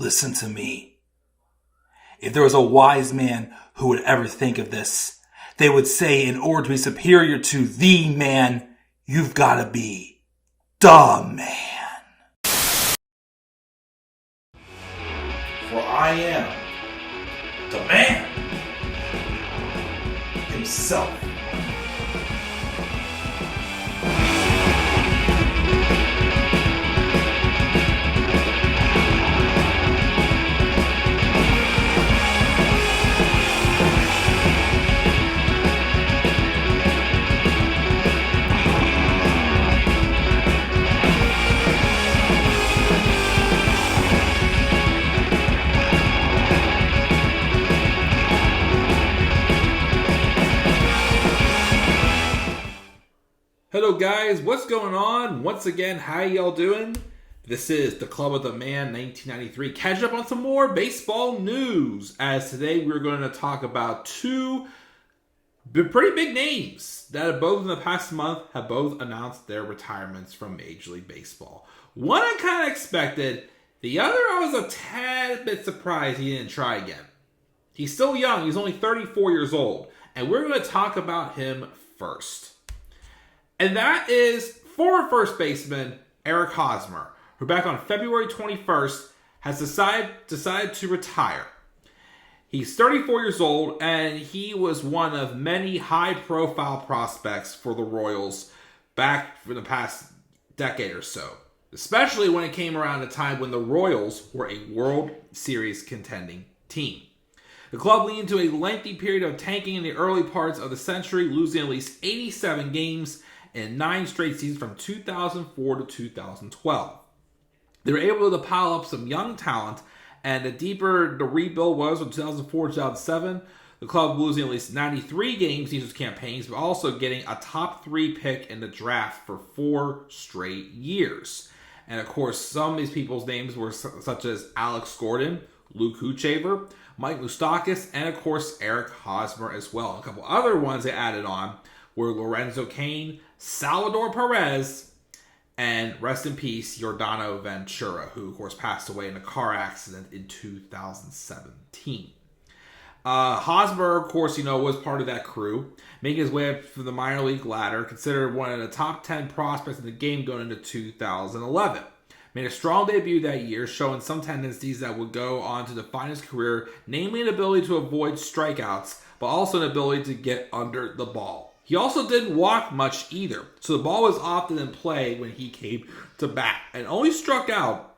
Listen to me. If there was a wise man who would ever think of this, they would say in order to be superior to the man, you've got to be the man. For I am the man himself. Hello guys, what's going on? Once again, how y'all doing? This is the Club of the Man 1993. Catch up on some more baseball news. As today we're going to talk about two pretty big names that have both in the past month have both announced their retirements from Major League Baseball. One I kind of expected, the other I was a tad bit surprised he didn't try again. He's still young, he's only 34 years old, and we're going to talk about him first. And that is former first baseman Eric Hosmer, who back on February 21st has decided to retire. He's 34 years old, and he was one of many high-profile prospects for the Royals back for the past decade or so, especially when it came around a time when the Royals were a World Series contending team. The club leaned into a lengthy period of tanking in the early parts of the century, losing at least 87 games in 9 straight seasons from 2004 to 2012. They were able to pile up some young talent, and the deeper the rebuild was from 2004 to 2007, the club losing at least 93 games in these campaigns, but also getting a top 3 pick in the draft for 4 straight years. And of course, some of these people's names were such as Alex Gordon, Luke Hochevar, Mike Moustakas, and of course Eric Hosmer as well. A couple other ones they added on were Lorenzo Cain, Salvador Perez, and rest in peace, Yordano Ventura, who of course passed away in a car accident in 2017. Hosmer, of course, was part of that crew, making his way up from the minor league ladder, considered one of the top 10 prospects in the game going into 2011. Made a strong debut that year, showing some tendencies that would go on to define his career, namely an ability to avoid strikeouts, but also an ability to get under the ball. He also didn't walk much either, so the ball was often in play when he came to bat, and only struck out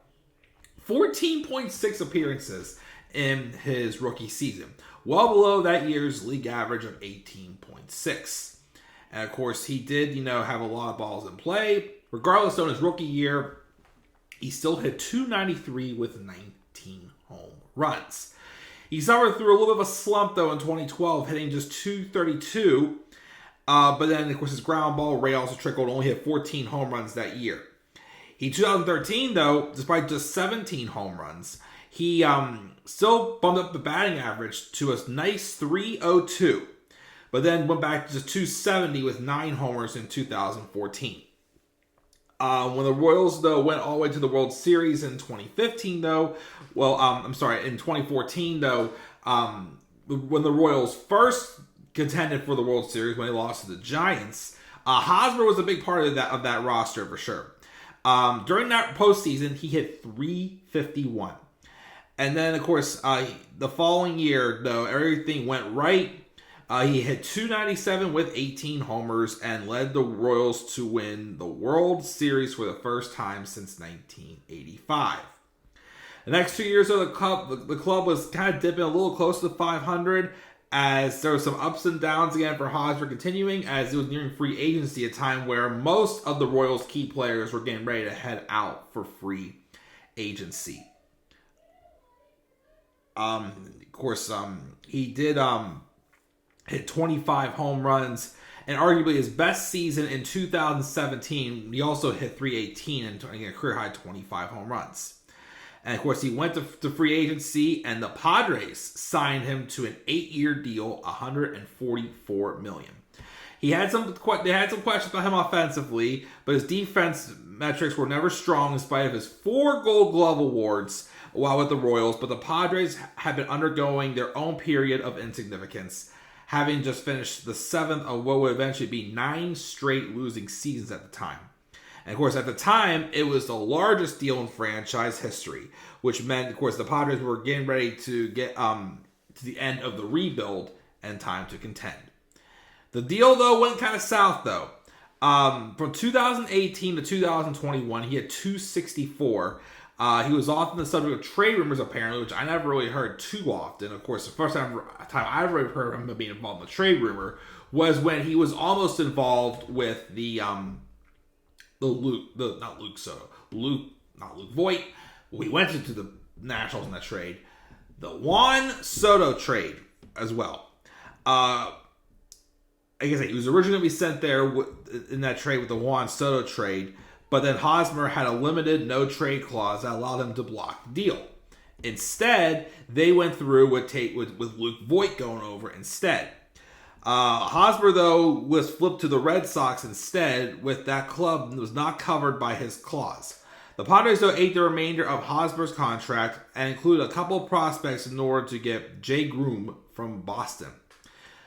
14.6 appearances in his rookie season, well below that year's league average of 18.6. And of course, he did, have a lot of balls in play. Regardless, of his rookie year, he still hit .293 with 19 home runs. He suffered through a little bit of a slump, though, in 2012, hitting just .232. But then, of course, his ground ball rate also trickled, only hit 14 home runs that year. In 2013, though, despite just 17 home runs, he still bumped up the batting average to a nice .302. But then went back to just .270 with 9 homers in 2014. When the Royals, though, went all the way to the World Series in 2015, though, in 2014, though, when the Royals first contended for the World Series when they lost to the Giants, Hosmer was a big part of that roster for sure. During that postseason, he hit .351. And then, of course, the following year, though, everything went right. He hit .297 with 18 homers and led the Royals to win the World Series for the first time since 1985. The next 2 years of the club was kind of dipping a little close to 500, as there were some ups and downs again for Hosmer continuing, as it was nearing free agency, a time where most of the Royals' key players were getting ready to head out for free agency. Of course, he did hit 25 home runs, and arguably his best season in 2017, he also hit .318 and a career-high 25 home runs. And of course, he went to free agency, and the Padres signed him to an 8-year deal, $144 million. They had some questions about him offensively, but his defense metrics were never strong in spite of his 4 Gold Glove awards, while with the Royals, but the Padres have been undergoing their own period of insignificance, having just finished the 7th of what would eventually be 9 straight losing seasons at the time. And of course, at the time, it was the largest deal in franchise history, which meant, of course, the Padres were getting ready to get to the end of the rebuild and time to contend. The deal, though, went kind of south, though. From 2018 to 2021, he had 264. He was often the subject of trade rumors, apparently, which I never really heard too often. Of course, the first time I ever heard of him being involved in the trade rumor was when he was almost involved with not Luke Voit. We went into the Nationals in that trade. The Juan Soto trade as well. Like I said, he was originally going to be sent there in that trade with the Juan Soto trade, but then Hosmer had a limited no-trade clause that allowed him to block the deal. Instead, they went through with Luke Voit going over instead. Hosmer, though, was flipped to the Red Sox instead, with that club was not covered by his clause. The Padres, though, ate the remainder of Hosmer's contract and included a couple of prospects in order to get Jay Groom from Boston.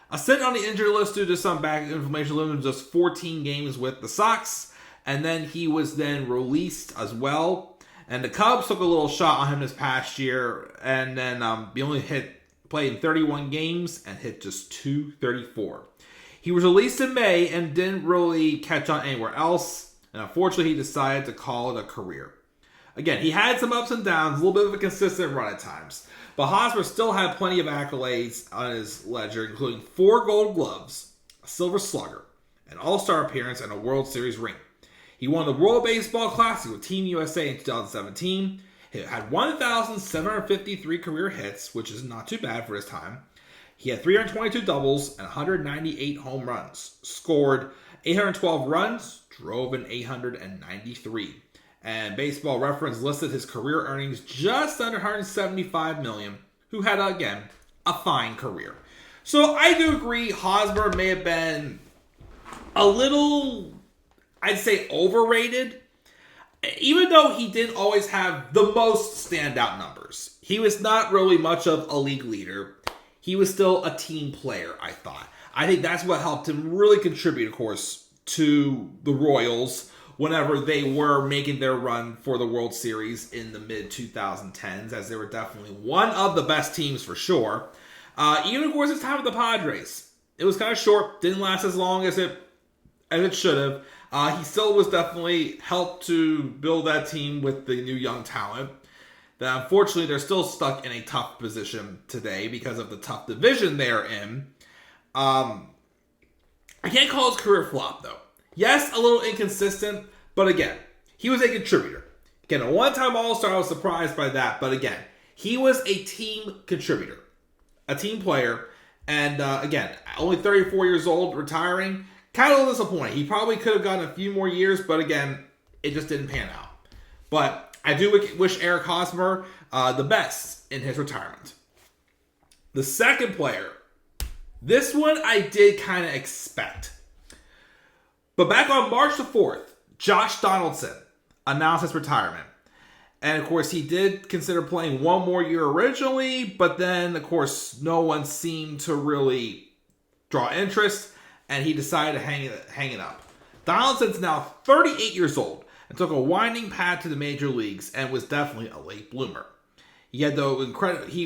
A stint on the injury list due to some back inflammation limited just 14 games with the Sox, and then he was then released as well. And the Cubs took a little shot on him this past year, and then he only played in 31 games and hit just .234. He was released in May and didn't really catch on anywhere else, and unfortunately he decided to call it a career. Again, he had some ups and downs, a little bit of a consistent run at times. But Hosmer still had plenty of accolades on his ledger, including 4 Gold Gloves, a Silver Slugger, an All-Star appearance, and a World Series ring. He won the World Baseball Classic with Team USA in 2017. He had 1,753 career hits, which is not too bad for his time. He had 322 doubles and 198 home runs, scored 812 runs, drove in 893. And Baseball Reference listed his career earnings just under $175 million, who had, again, a fine career. So I do agree Hosmer may have been a little, I'd say, overrated. Even though he didn't always have the most standout numbers. He was not really much of a league leader. He was still a team player, I thought. I think that's what helped him really contribute, of course, to the Royals whenever they were making their run for the World Series in the mid-2010s, as they were definitely one of the best teams for sure. Even, of course, his time with the Padres. It was kind of short, didn't last as long as it should have. He still was definitely helped to build that team with the new young talent. That unfortunately, they're still stuck in a tough position today because of the tough division they're in. I can't call his career flop, though. Yes, a little inconsistent, but again, he was a contributor. Again, a one-time All-Star, I was surprised by that, but again, he was a team contributor, a team player, and again, only 34 years old, retiring, kind of a little disappointing. He probably could have gotten a few more years, but again, it just didn't pan out. But I do wish Eric Hosmer the best in his retirement. The second player, this one I did kind of expect. But back on March the 4th, Josh Donaldson announced his retirement. And, of course, he did consider playing one more year originally, but then, of course, no one seemed to really draw interest, and he decided to hang it up. Donaldson's now 38 years old and took a winding path to the major leagues and was definitely a late bloomer. He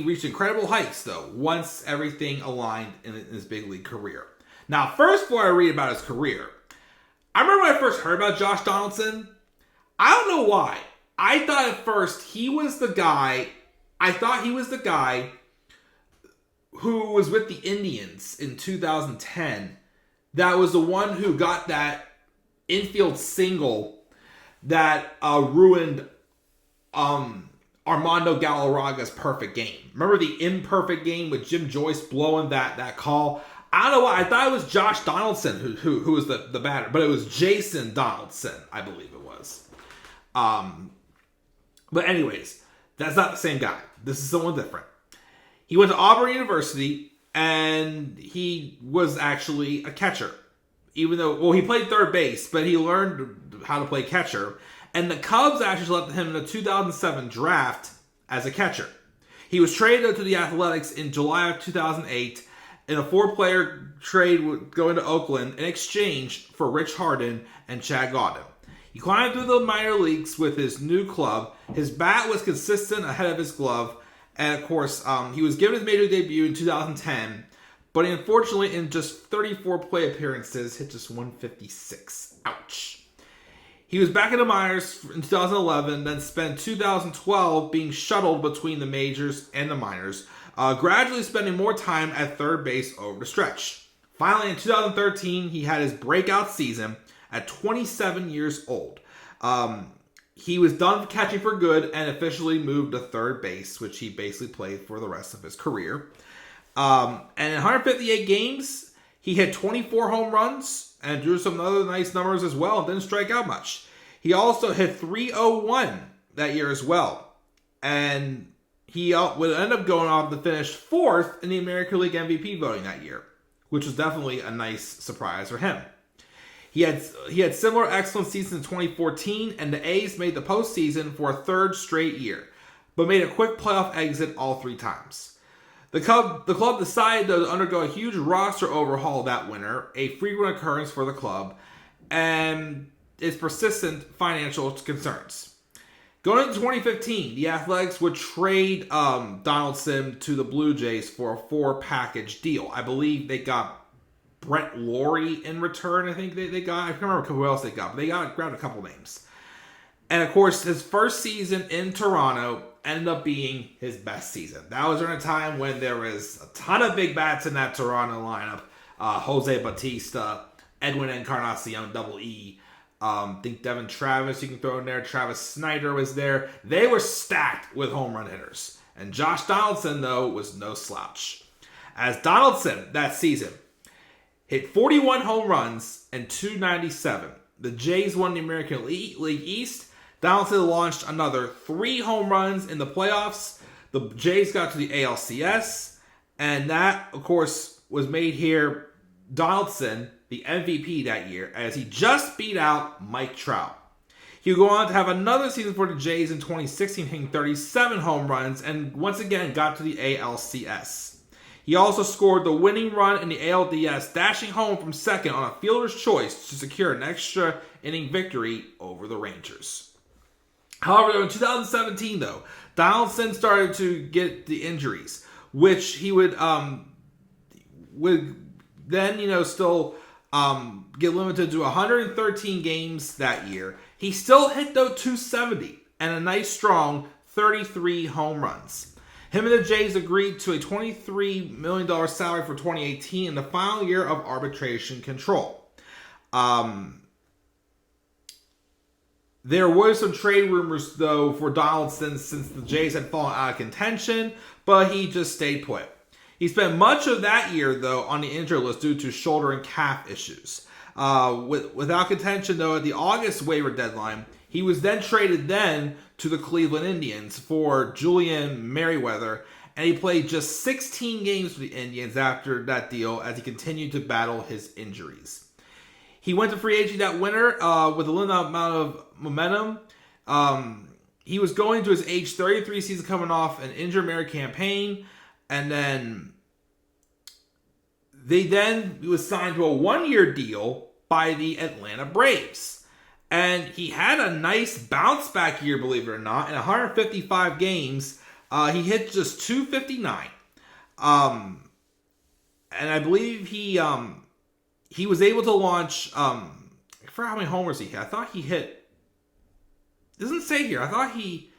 reached incredible heights, though, once everything aligned in his big league career. Now, first, before I read about his career, I remember when I first heard about Josh Donaldson. I don't know why. I thought at first he was the guy. I thought he was the guy who was with the Indians in 2010. That was the one who got that infield single that ruined Armando Galarraga's perfect game. Remember the imperfect game with Jim Joyce blowing that call? I don't know why. I thought it was Josh Donaldson who was the batter, but it was Jason Donaldson, I believe it was. But anyways, that's not the same guy. This is someone different. He went to Auburn University, and he was actually a catcher. Even though, he played third base, but he learned how to play catcher. And the Cubs actually selected him in the 2007 draft as a catcher. He was traded to the Athletics in July of 2008 in a 4-player trade going to Oakland in exchange for Rich Harden and Chad Gaudin. He climbed through the minor leagues with his new club. His bat was consistent ahead of his glove. And, of course, he was given his major league debut in 2010. But he, unfortunately, in just 34 play appearances, hit just 156. Ouch. He was back in the minors in 2011, then spent 2012 being shuttled between the majors and the minors, gradually spending more time at third base over the stretch. Finally, in 2013, he had his breakout season at 27 years old. He was done catching for good and officially moved to third base, which he basically played for the rest of his career. And in 158 games, he hit 24 home runs and drew some other nice numbers as well and didn't strike out much. He also hit 301 that year as well. And he would end up going on to finish 4th in the American League MVP voting that year, which was definitely a nice surprise for him. He had similar excellent seasons in 2014, and the A's made the postseason for a 3rd straight year, but made a quick playoff exit all 3 times. The club decided to undergo a huge roster overhaul that winter, a frequent occurrence for the club, and its persistent financial concerns. Going into 2015, the Athletics would trade Donaldson to the Blue Jays for a 4-package deal. I believe they got Brent Laurie in return. I think they got. I can't remember who else they got, but they grabbed a couple names. And of course, his first season in Toronto ended up being his best season. That was during a time when there was a ton of big bats in that Toronto lineup. Jose Bautista, Edwin Encarnacion, Double E. I think Devin Travis you can throw in there. Travis Snyder was there. They were stacked with home run hitters. And Josh Donaldson, though, was no slouch. As Donaldson that season hit 41 home runs and 297. The Jays won the American League East. Donaldson launched another 3 home runs in the playoffs. The Jays got to the ALCS. And that, of course, was made here Donaldson the MVP that year, as he just beat out Mike Trout. He would go on to have another season for the Jays in 2016, hitting 37 home runs, and once again got to the ALCS. He also scored the winning run in the ALDS, dashing home from second on a fielder's choice to secure an extra inning victory over the Rangers. However, in 2017, though, Donaldson started to get the injuries, which he would then, still get limited to 113 games that year. He still hit, though, 270 and a nice strong 33 home runs. Him and the Jays agreed to a $23 million salary for 2018 in the final year of arbitration control. There were some trade rumors, though, for Donaldson since the Jays had fallen out of contention, but he just stayed put. He spent much of that year, though, on the injury list due to shoulder and calf issues. Without contention, though, at the August waiver deadline, he was then traded to the Cleveland Indians for Julian Merriweather, and he played just 16 games for the Indians after that deal as he continued to battle his injuries. He went to free agency that winter with a limited amount of momentum. He was going to his age 33 season coming off an injured merit campaign, and then he was signed to a 1-year deal by the Atlanta Braves. And he had a nice bounce back year, believe it or not. In 155 games, he hit just 259. And I believe he was able to launch, I forgot how many homers he hit. I thought he hit, it doesn't say here. I thought he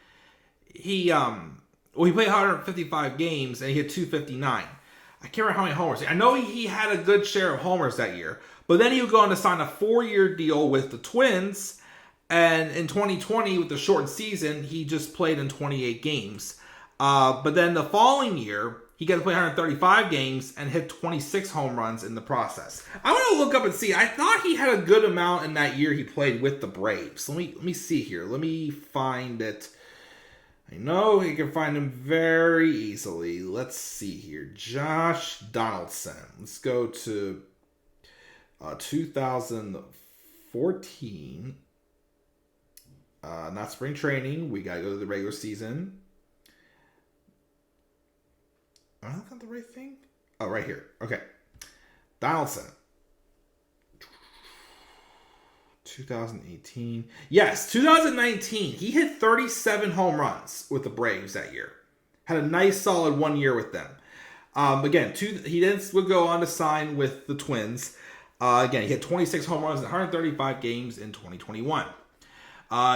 played 155 games and he hit 259. I can't remember how many homers. I know he had a good share of homers that year. But then he would go on to sign a 4-year deal with the Twins. And in 2020, with the shortened season, he just played in 28 games. But then the following year, he got to play 135 games and hit 26 home runs in the process. I want to look up and see. I thought he had a good amount in that year he played with the Braves. Let me see here. Let me find it. I know you can find him very easily. Let's see here. Josh Donaldson. Let's go to 2014. Not spring training. We got to go to the regular season. Am I looking at the right thing? Oh, right here. Okay. Donaldson. 2018. Yes, 2019. He hit 37 home runs with the Braves that year. Had a nice, solid 1 year with them. Again, he then would go on to sign with the Twins. Again, he had 26 home runs in 135 games in 2021.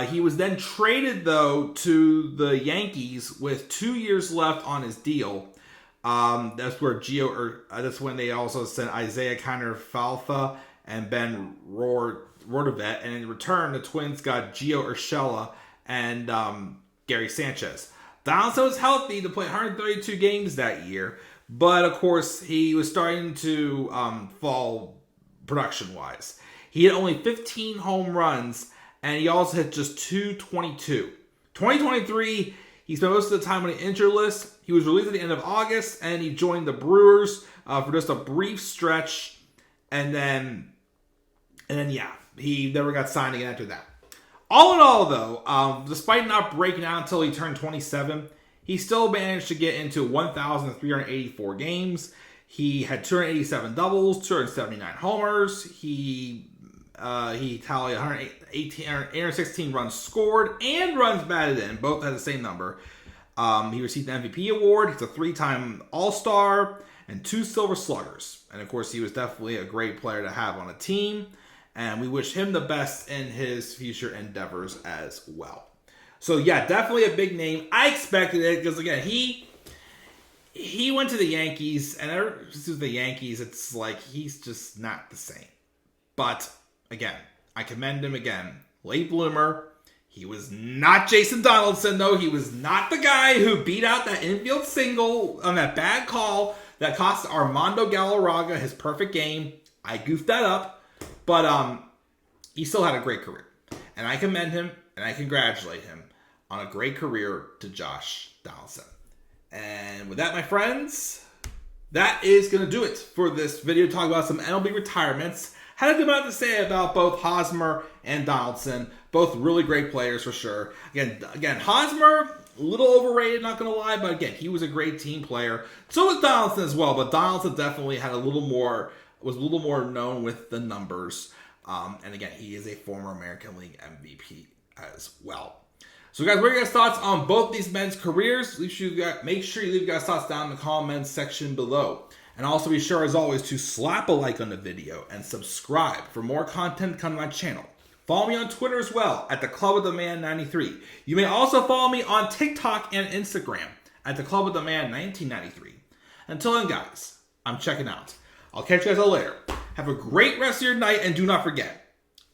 He was then traded, though, to the Yankees with 2 years left on his deal. That's when they also sent Isaiah Kiner-Falefa and Ben Rodovet, and in return, the Twins got Gio Urshela and Gary Sanchez. Donaldson was healthy to play 132 games that year, but of course, he was starting to fall production-wise. He had only 15 home runs, and he also hit just 222. 2023, he spent most of the time on the injured list. He was released at the end of August, and he joined the Brewers for just a brief stretch, and then he never got signed again after that. All in all, though, despite not breaking out until he turned 27, he still managed to get into 1,384 games. He had 287 doubles, 279 homers. He tallied 816 runs scored and runs batted in. Both had the same number. He received the MVP award. He's a 3-time All-Star and 2 Silver Sluggers. And, of course, he was definitely a great player to have on a team. And we wish him the best in his future endeavors as well. So, yeah, definitely a big name. I expected it because, again, he went to the Yankees. And ever since the Yankees, it's like he's just not the same. But, again, I commend him again. Late bloomer. He was not Jason Donaldson, though. He was not the guy who beat out that infield single on that bad call that cost Armando Galarraga his perfect game. I goofed that up. But he still had a great career. And I commend him and I congratulate him on a great career to Josh Donaldson. And with that, my friends, that is going to do it for this video talking about some MLB retirements. Had a good amount to say about both Hosmer and Donaldson. Both really great players for sure. Again, Hosmer, a little overrated, not going to lie, but again, he was a great team player. So was Donaldson as well, but Donaldson definitely had was a little more known with the numbers. And again, he is a former American League MVP as well. So guys, what are your guys' thoughts on both these men's careers? Make sure you leave your guys' thoughts down in the comments section below. And also be sure, as always, to slap a like on the video and subscribe for more content coming to my channel. Follow me on Twitter as well at thecluboftheman93. You may also follow me on TikTok and Instagram at thecluboftheman1993. Until then, guys, I'm checking out. I'll catch you guys all later. Have a great rest of your night, and do not forget,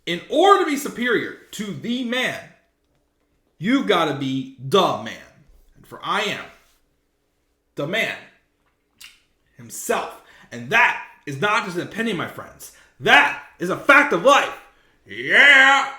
in order to be superior to the man, you've got to be the man. And for I am the man himself. And that is not just an opinion, my friends. That is a fact of life. Yeah!